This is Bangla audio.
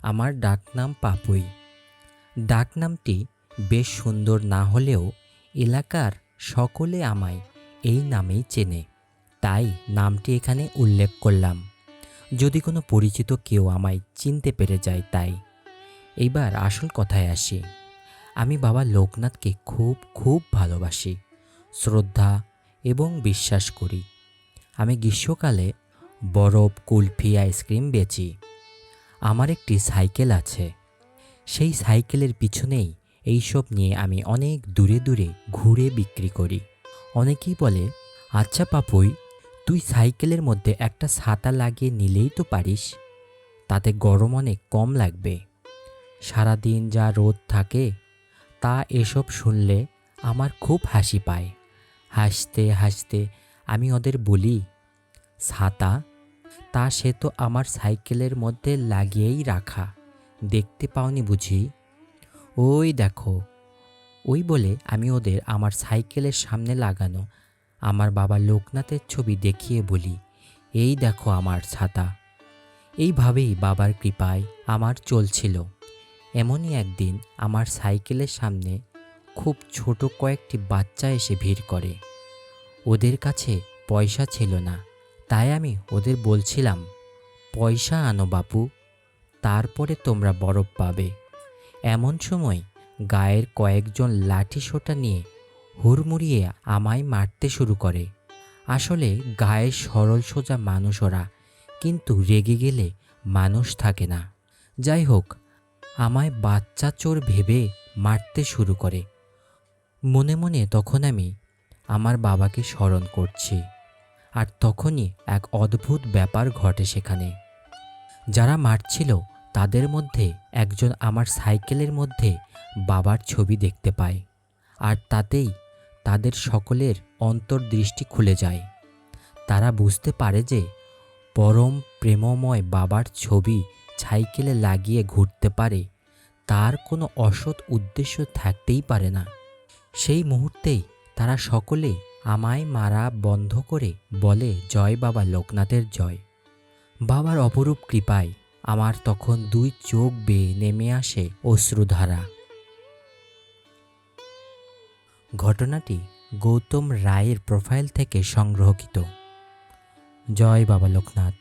আমার ডাকনাম পাপুই। ডাকনামটি বেশ সুন্দর না হলেও এলাকার সকলে আমায় এই নামেই চেনে, তাই নামটি এখানে উল্লেখ করলাম, যদি কোনো পরিচিত কেউ আমায় চিনতে পেরে যায় তাই। এইবার আসল কথায় আসি। আমি বাবা লোকনাথকে খুব খুব ভালোবাসি, শ্রদ্ধা এবং বিশ্বাস করি। আমি গ্রীষ্মকালে বরফ, কুলফি, আইসক্রিম বেচি। আমার একটি সাইকেল আছে। সেই সাইকেলের পিছনেই এইসব নিয়ে আমি অনেক দূরে দূরে ঘুরে বিক্রি করি। অনেকেই বলে, আচ্ছা পাপুই, তুই সাইকেলের মধ্যে একটা ছাতা লাগিয়ে নিলেই তো পারিস, তাতে গরম অনেক কম লাগবে। সারাদিন যা রোদ থাকে, তা এসব শুনলে আমার খুব হাসি পায়। হাসতে হাসতে আমি ওদের বলি, ছাতা? তা সে তো আমার সাইকেলের মধ্যে লাগিয়েই রাখা, দেখতে পাওনি বুঝি? ওই দেখো। ওই বলে আমি ওদের আমার সাইকেলের সামনে লাগানো আমার বাবা লোকনাথের ছবি দেখিয়ে বলি, এই দেখো আমার ছাতা। এইভাবেই বাবার কৃপায় আমার চলছিল। এমনই একদিন আমার সাইকেলের সামনে খুব ছোট কয়েকটি বাচ্চা এসে ভিড় করে। ওদের কাছে পয়সা ছিল না, তাই আমি ওদের বলছিলাম, পয়সা আনো বাপু, তারপরে তোমরা বরফ পাবে। এমন সময় গায়ের কয়েকজন লাঠি সোঁটা নিয়ে হুড়মুড়িয়ে আমায় মারতে শুরু করে। আসলে গায়ের সরল সোজা মানুষ ওরা, কিন্তু রেগে গেলে মানুষ থাকে না। যাই হোক, আমায় বাচ্চা চোর ভেবে মারতে শুরু করে। মনে মনে তখন আমি আমার বাবাকে স্মরণ করছি। আর তখনই এক অদ্ভুত ব্যাপার ঘটে সেখানে। যারা মারছিল তাদের মধ্যে একজন আমার সাইকেলের মধ্যে বাবার ছবি দেখতে পায়, আর তাতেই তাদের সকলের অন্তর্দৃষ্টি খুলে যায়। তারা বুঝতে পারে যে পরম প্রেমময় বাবার ছবি সাইকেলে লাগিয়ে ঘুরতে পারে, তার কোনো অসৎ উদ্দেশ্য থাকতেই পারে না। সেই মুহূর্তেই তারা সকলে আমায় মারা বন্ধ করে বলে, জয় বাবা লোকনাথের জয়। বাবার অপরূপ কৃপায় আমার তখন দুই চোখ বেয়ে নেমে আসে অশ্রুধারা। ঘটনাটি গৌতম রায়ের প্রোফাইল থেকে সংগ্রহীত। জয় বাবা লোকনাথ।